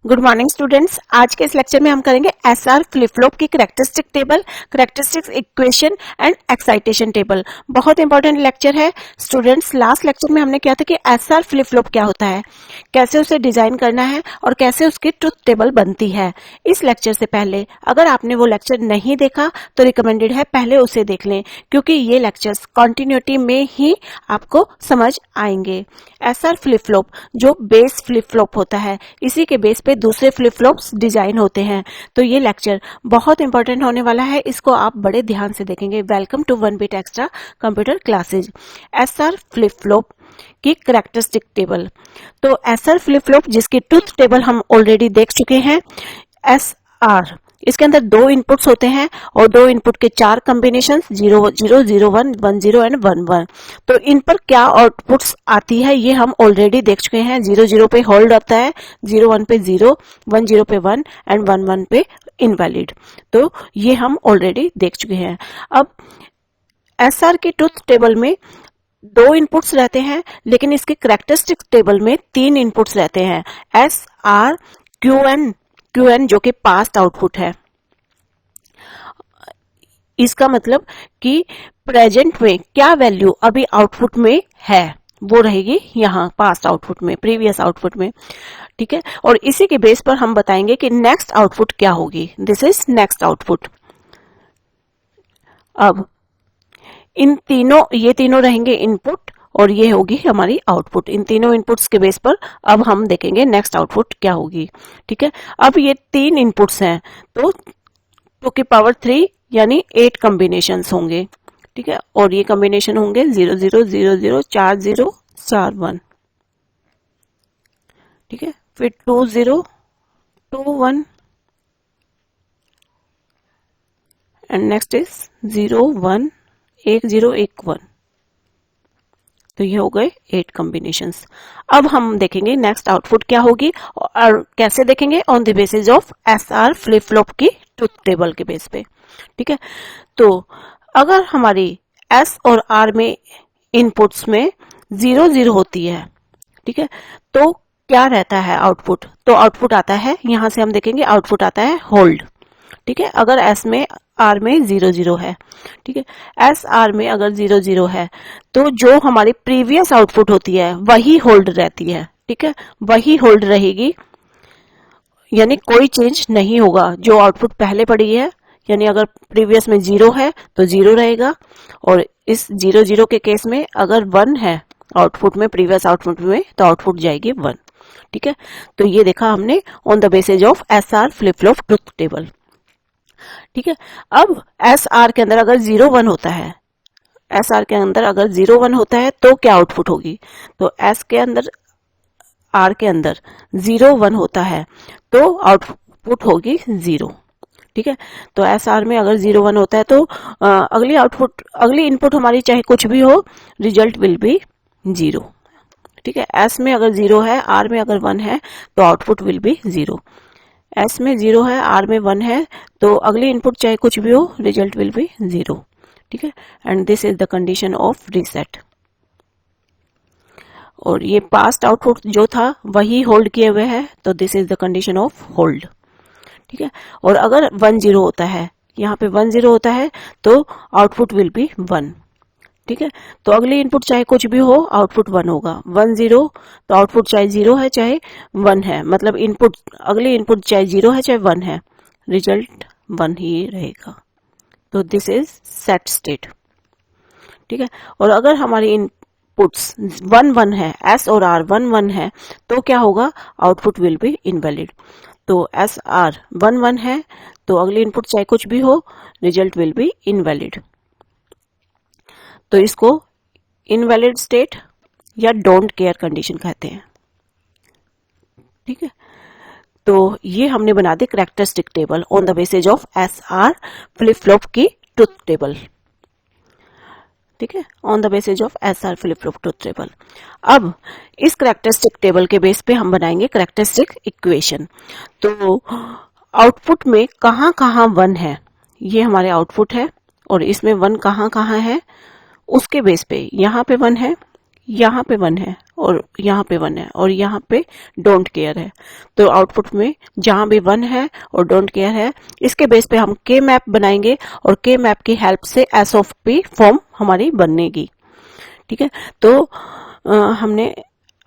Good morning students. आज के इस लेक्चर में हम करेंगे एसआर फ्लिप फ्लॉप की characteristic table, characteristics equation and excitation table. बहुत इंपॉर्टेंट लेक्चर है स्टूडेंट्स। लास्ट लेक्चर में हमने क्या था कि एसआर फ्लिप फ्लॉप क्या होता है, कैसे उसे डिजाइन करना है और कैसे उसकी ट्रुथ टेबल बनती है। इस लेक्चर से पहले अगर आपने वो लेक्चर नहीं देखा तो रिकमेंडेड है पहले उसे देख लें, क्योंकि ये लेक्चर्स कॉन्टिन्यूटी में ही आपको समझ आएंगे। एसआर फ्लिप फ्लॉप जो बेस फ्लिप फ्लॉप होता है, इसी के बेस पे दूसरे फ्लिप फ्लॉप्स डिजाइन होते हैं। तो ये लेक्चर बहुत इंपॉर्टेंट होने वाला है, इसको आप बड़े ध्यान से देखेंगे। Welcome to 1 bit extra computer classes. SR flip flop की कैरेक्टरिस्टिक टेबल। तो एसआर फ्लिप फ्लॉप जिसकी ट्रुथ टेबल हम ऑलरेडी देख चुके हैं। एसआर इसके अंदर दो इनपुट्स होते हैं और दो इनपुट के चार कॉम्बिनेशन 0 0 0 1 1 0 एंड 1 1। तो इन पर क्या आउटपुट्स आती है ये हम ऑलरेडी देख चुके हैं। 0 0 पे होल्ड आता है, 0 1 पे 0, 1 0 पे 1 एंड 1 1 पे इनवैलिड। तो ये हम ऑलरेडी देख चुके हैं। अब एसआर की ट्रुथ टेबल में दो इनपुट्स रहते हैं, लेकिन इसकी कैरेक्टरिस्टिक टेबल में तीन इनपुट्स रहते हैं। एस आर क्यू एन जो कि पास्ट आउटपुट है। इसका मतलब कि प्रेजेंट में क्या वैल्यू अभी आउटपुट में है वो रहेगी यहाँ पास्ट आउटपुट में, प्रीवियस आउटपुट में। ठीक है, और इसी के बेस पर हम बताएंगे कि नेक्स्ट आउटपुट क्या होगी। This is next output. अब ये तीनों रहेंगे इनपुट और ये होगी हमारी आउटपुट। इन तीनों इनपुट्स के बेस पर अब हम देखेंगे नेक्स्ट आउटपुट क्या होगी। ठीक है, अब ये तीन इनपुट्स हैं तो 2 की पावर 3 यानी 8 कॉम्बिनेशन होंगे। ठीक है, और ये कॉम्बिनेशन होंगे 0 0 0 0 4 0 4 1। ठीक है, फिर 2 0 2 1 एंड नेक्स्ट इज 0 1 1 0 1 1। तो ये हो गए 8 कॉम्बिनेशंस। अब हम देखेंगे नेक्स्ट आउटपुट क्या होगी और कैसे देखेंगे, on the basis of SR flip flop की ट्रुथ टेबल के बेस पे। ठीक है, तो अगर हमारी एस और आर में इनपुट्स में 0 0 होती है, ठीक है, तो क्या रहता है आउटपुट? तो आउटपुट आता है, यहां से हम देखेंगे आउटपुट आता है होल्ड। ठीक है, अगर एस में आर में 0 0 है, ठीक है, एस आर में अगर 0 0 है तो जो हमारी प्रीवियस आउटपुट होती है वही होल्ड रहती है। ठीक है, वही होल्ड रहेगी, यानी कोई चेंज नहीं होगा। जो आउटपुट पहले पड़ी है, यानी अगर प्रीवियस में 0 है तो 0 रहेगा, और इस 0 0 के केस में अगर 1 है आउटपुट में, प्रीवियस आउटपुट में, तो आउटपुट जाएगी 1। ठीक है, तो ये देखा हमने on the basis of SR flip flop truth table. ठीक है, अब एस आर के अंदर अगर 0 1 होता है, एस आर के अंदर अगर 0 1 होता है तो क्या आउटपुट होगी? तो एस के अंदर आर के अंदर 0 1 होता है तो आउटपुट होगी 0। ठीक है, तो एस आर में अगर 0 1 होता है तो अगली इनपुट हमारी चाहे कुछ भी हो, रिजल्ट विल बी 0। ठीक है, एस में अगर 0 है, आर में अगर 1 है तो आउटपुट विल बी 0। एस में 0 है, आर में 1 है, तो अगली इनपुट चाहे कुछ भी हो, रिजल्ट विल बी 0। ठीक है, and this is the condition of reset. और ये पास्ट आउटपुट जो था वही होल्ड किए हुए है, तो this is the condition of hold. ठीक है, और अगर 1 0 होता है, यहाँ पे 1 0 होता है तो आउटपुट विल बी 1। ठीक है, तो अगली इनपुट चाहे कुछ भी हो, आउटपुट 1 होगा। 1 0 तो आउटपुट चाहे 0 है चाहे 1 है, मतलब अगली इनपुट चाहे 0 है चाहे 1 है, रिजल्ट 1 ही रहेगा। तो दिस इज सेट स्टेट। ठीक है, और अगर हमारी इनपुट्स 1 1 है, एस और आर 1 1 है, तो क्या होगा? Output will be invalid. तो एस आर 1 1 है तो अगली इनपुट चाहे कुछ भी हो, रिजल्ट विल बी इनवैलिड। तो इसको इनवैलिड स्टेट या डोंट केयर कंडीशन कहते हैं। ठीक है, तो ये हमने बना दी characteristic table on the basis of SR flip flop की ट्रुथ टेबल। ठीक है, on the basis of SR flip flop truth table. अब इस कैरेक्टरिस्टिक टेबल के बेस पे हम बनाएंगे कैरेक्टरिस्टिक इक्वेशन। तो आउटपुट में कहां कहां 1 है, ये हमारे आउटपुट है, और इसमें 1 कहां कहां है उसके बेस पे, यहाँ पे 1 है, यहाँ पे 1 है और यहाँ पे 1 है और यहाँ पे डोंट केयर है। तो आउटपुट में जहां भी 1 है और डोंट केयर है, इसके बेस पे हम के मैप बनाएंगे और के मैप की हेल्प से एस ऑफ पी फॉर्म हमारी बनेगी। ठीक है, तो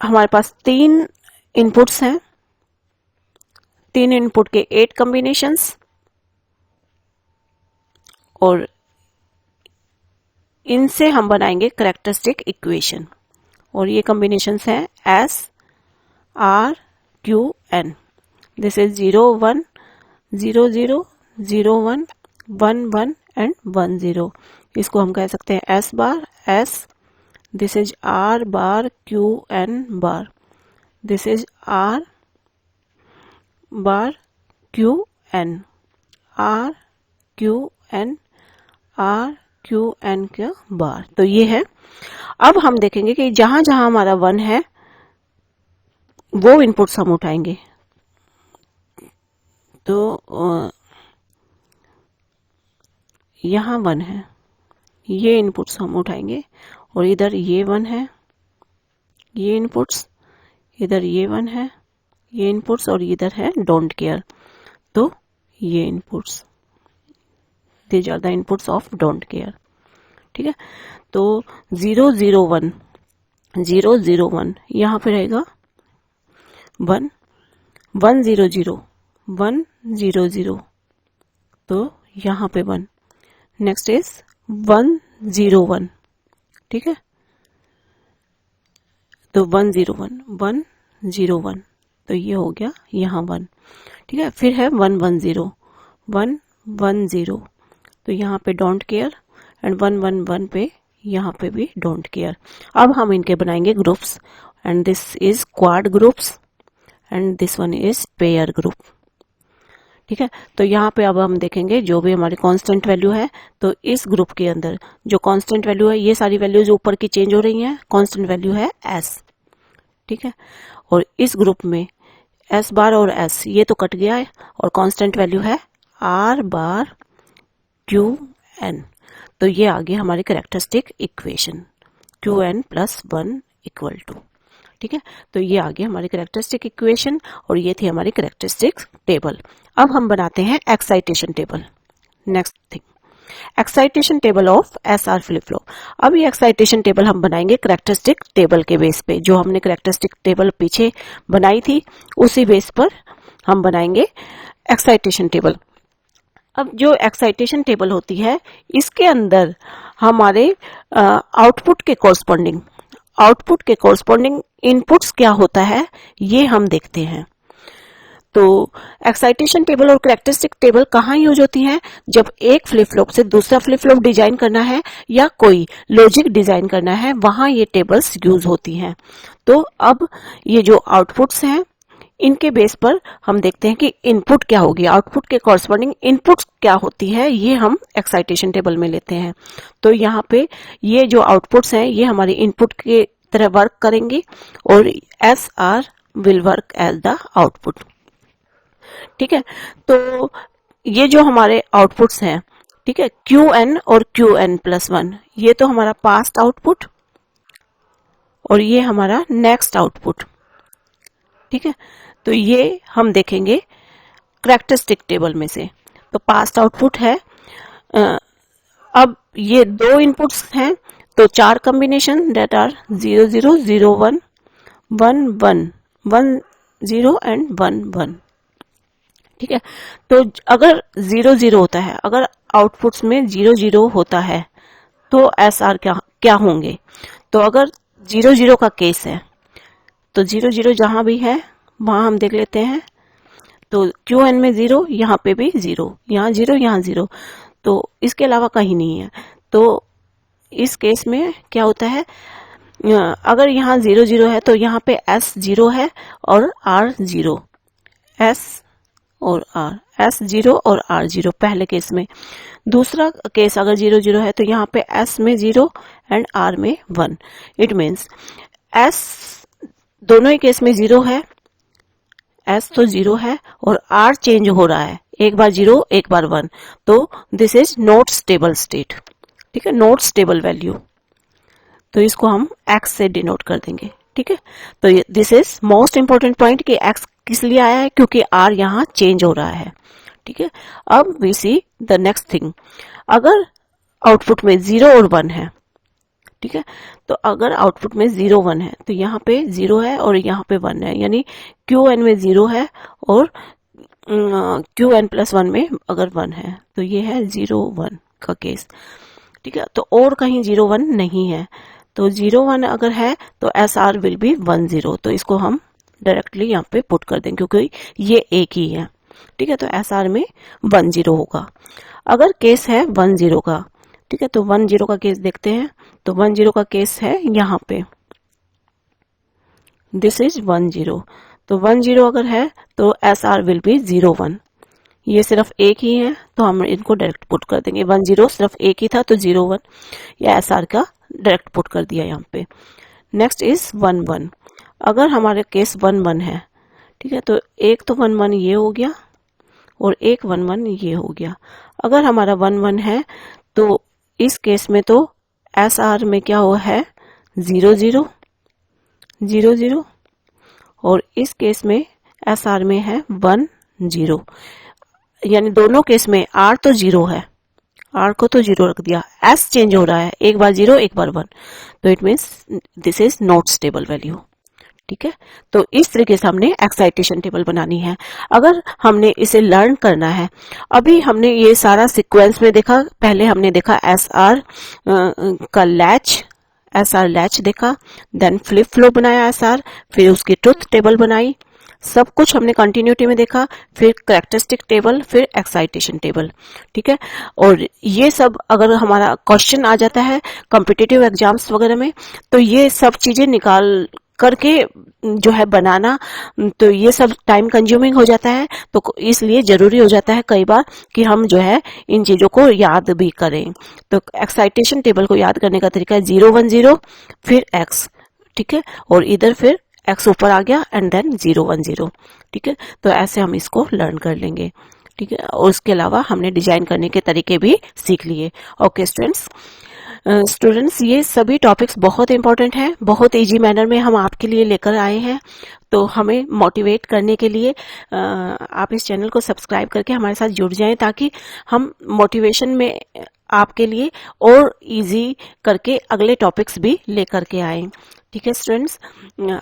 हमारे पास 3 इनपुट्स हैं, 3 इनपुट के 8 कॉम्बिनेशंस और इनसे हम बनाएंगे कैरेक्टरिस्टिक इक्वेशन और ये कॉम्बिनेशंस हैं S R Q N. This is 0 1 0 0 0 1 1 1 and 1 0। इसको हम कह सकते हैं S bar S, this is R bar Q N bar, this is R bar Q N, R Q N, R Q N का bar. तो ये है। अब हम देखेंगे कि जहां जहां हमारा 1 है वो इनपुट्स हम उठाएंगे। तो यहां 1 है, ये इनपुट्स हम उठाएंगे और इधर ये 1 है, ये इनपुट्स, इधर ये 1 है, ये इनपुट्स और इधर है डोंट केयर। तो ये inputs, these are the inputs of don't care. ठीक है, तो 0 0 1 0 0 1 यहां पे रहेगा 1 1 0 0 1 0 0, तो यहां पे 1। Next is 1 0 1। ठीक है, तो 1 0 1 1 0 1, तो ये हो गया यहाँ 1। ठीक है, फिर है 1 1 0 1 1 0, तो यहाँ पे डोंट केयर एंड 1 1 1 पे यहाँ पे भी डोंट केयर। अब हम इनके बनाएंगे groups and this is quad groups and this one is pair group. ठीक है, तो यहाँ पे अब हम देखेंगे जो भी हमारी कांस्टेंट वैल्यू है, तो इस ग्रुप के अंदर जो कांस्टेंट वैल्यू है, ये सारी वैल्यूज ऊपर की चेंज हो रही हैं, कांस्टेंट वैल्यू है एस। ठीक है, और इस ग्रुप में एस बार और एस ये तो कट गया है और कांस्टेंट वैल्यू है आर बार क्यू एन। तो ये आ गया हमारी characteristic equation Q N plus 1 equal to. ठीक है, तो ये आ गया हमारी कैरेक्टरिस्टिक इक्वेशन और ये थी हमारी कैरेक्टरिस्टिक टेबल। अब हम बनाते हैं excitation table. Next thing, excitation table of S R flip flop. अब ये एक्साइटेशन टेबल हम बनाएंगे कैरेक्टरिस्टिक टेबल के बेस पे, जो हमने कैरेक्टरिस्टिक टेबल पीछे बनाई थी उसी बेस पर हम बनाएंगे एक्साइटेशन टेबल। अब जो एक्साइटेशन टेबल होती है, इसके अंदर हमारे आउटपुट के कॉरस्पॉन्डिंग इनपुट्स क्या होता है ये हम देखते हैं। तो एक्साइटेशन टेबल और कैरेक्टरिस्टिक टेबल कहाँ यूज होती हैं? जब एक फ्लिप फ्लॉप से दूसरा फ्लिप फ्लॉप डिजाइन करना है या कोई लॉजिक डिजाइन करना है, वहां ये टेबल्स यूज होती हैं। तो अब ये जो आउटपुट्स हैं, इनके बेस पर हम देखते हैं कि इनपुट क्या होगी, आउटपुट के कॉरस्पॉन्डिंग इनपुट क्या होती है, ये हम एक्साइटेशन टेबल में लेते हैं। तो यहाँ पे ये जो आउटपुट्स हैं ये हमारे इनपुट के तरह वर्क करेंगे और S R will work as the output. ठीक है, तो ये जो हमारे आउटपुट्स हैं, ठीक है, क्यू एन और क्यू एन प्लस 1, ये तो हमारा पास्ट आउटपुट और ये हमारा नेक्स्ट आउटपुट। ठीक है, तो ये हम देखेंगे कैरेक्टरिस्टिक टेबल में से। तो पास्ट आउटपुट है, अब ये 2 इनपुट्स हैं, तो 4 कॉम्बिनेशन दैट आर 0 0 0 1 1 1 1 0 एंड 1 1। ठीक है, तो अगर 0 0 होता है, अगर आउटपुट्स में 0 0 होता है तो एस आर क्या होंगे? तो अगर 0 0 का केस है तो 0 0 जहां भी है वहां हम देख लेते हैं। तो क्यू एन में 0, यहाँ पे भी 0, यहाँ 0, यहाँ 0, तो इसके अलावा कहीं नहीं है। तो इस केस में क्या होता है, अगर यहाँ 0 0 है तो यहाँ पे एस 0 है और आर 0, एस और आर, एस 0 और आर 0 पहले केस में। दूसरा केस अगर 0 0 है तो यहाँ पे एस में 0 एंड आर में 1। इट मीन्स एस दोनों ही केस में 0 है, एस तो 0 है और आर चेंज हो रहा है, एक बार 0 एक बार 1, तो this is not stable state. ठीक है, नॉट स्टेबल वैल्यू। तो इसको हम एक्स से डिनोट कर देंगे। ठीक है, तो this is most important point कि एक्स किस लिए आया है, क्योंकि आर यहाँ चेंज हो रहा है। ठीक है, अब we see the next thing. अगर आउटपुट में 0 और 1 है, ठीक है, तो अगर आउटपुट में 0 1 है तो यहाँ पे 0 है और यहाँ पे 1 है, यानी क्यू एन में 0 है और क्यू एन प्लस 1 में अगर 1 है, तो ये है 0 1 का केस। ठीक है, तो और कहीं 0 1 नहीं है, तो 0 1 अगर है तो एस आर विल बी 1 0, तो इसको हम डायरेक्टली यहाँ पे पुट कर देंगे क्योंकि ये एक ही है। ठीक है, तो एस आर में 1 0 होगा। अगर केस है 1 0 का, ठीक है, तो 1 0 का केस देखते हैं। तो 1 0 का केस है यहाँ पे, दिस इज 1 0, तो 1 0 अगर है तो एस आर विल बी 0 1। ये सिर्फ एक ही है तो हम इनको डायरेक्ट पुट कर देंगे। 1 0 सिर्फ एक ही था तो 0 1 या एस आर का डायरेक्ट पुट कर दिया यहाँ पे। Next is 1 1। अगर हमारे केस 1 1 है, ठीक है, तो एक तो 1 1 ये हो गया और एक 1 1 ये हो गया। अगर हमारा 1 1 है तो इस केस में तो एस आर में क्या हुआ है 0 0 0 0, और इस केस में एस आर में है 1 0, यानी दोनों केस में आर तो 0 है, आर को तो 0 रख दिया, एस चेंज हो रहा है, एक बार 0 एक बार 1, तो it means this is not stable value. ठीक है, तो इस तरीके से हमने एक्साइटेशन टेबल बनानी है। अगर हमने इसे लर्न करना है, अभी हमने ये सारा सीक्वेंस में देखा। पहले हमने देखा एस आर का लैच, एस आर लैच देखा, देन फ्लिप फ्लॉप बनाया एस आर, फिर उसकी ट्रुथ टेबल बनाई, सब कुछ हमने कंटिन्यूटी में देखा, फिर कैरेक्टरिस्टिक टेबल, फिर एक्साइटेशन टेबल। ठीक है, और ये सब अगर हमारा क्वेश्चन आ जाता है कॉम्पिटिटिव एग्जाम्स वगैरह में, तो ये सब चीजें निकाल करके जो है बनाना, तो ये सब टाइम कंज्यूमिंग हो जाता है, तो इसलिए जरूरी हो जाता है कई बार कि हम जो है इन चीजों को याद भी करें। तो एक्साइटेशन टेबल को याद करने का तरीका है 0 1 0 फिर एक्स, ठीक है, और इधर फिर एक्स ऊपर आ गया एंड देन 0 1 0। ठीक है, तो ऐसे हम इसको लर्न कर लेंगे। ठीक है, और उसके अलावा हमने डिजाइन करने के तरीके भी सीख लिए। ओके स्टूडेंट्स, ये सभी टॉपिक्स बहुत इंपॉर्टेंट हैं, बहुत इजी मैनर में हम आपके लिए लेकर आए हैं। तो हमें मोटिवेट करने के लिए आप इस चैनल को सब्सक्राइब करके हमारे साथ जुड़ जाएं, ताकि हम मोटिवेशन में आपके लिए और इजी करके अगले टॉपिक्स भी लेकर के आए। ठीक है स्टूडेंट्स,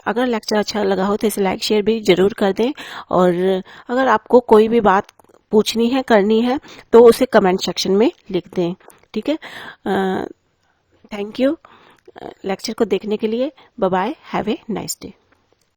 अगर लेक्चर अच्छा लगा हो तो इसे लाइक शेयर भी जरूर कर दें, और अगर आपको कोई भी बात पूछनी है करनी है तो उसे कमेंट सेक्शन में लिख दें। ठीक है, थैंक यू लेक्चर को देखने के लिए। Bye bye, have a nice day.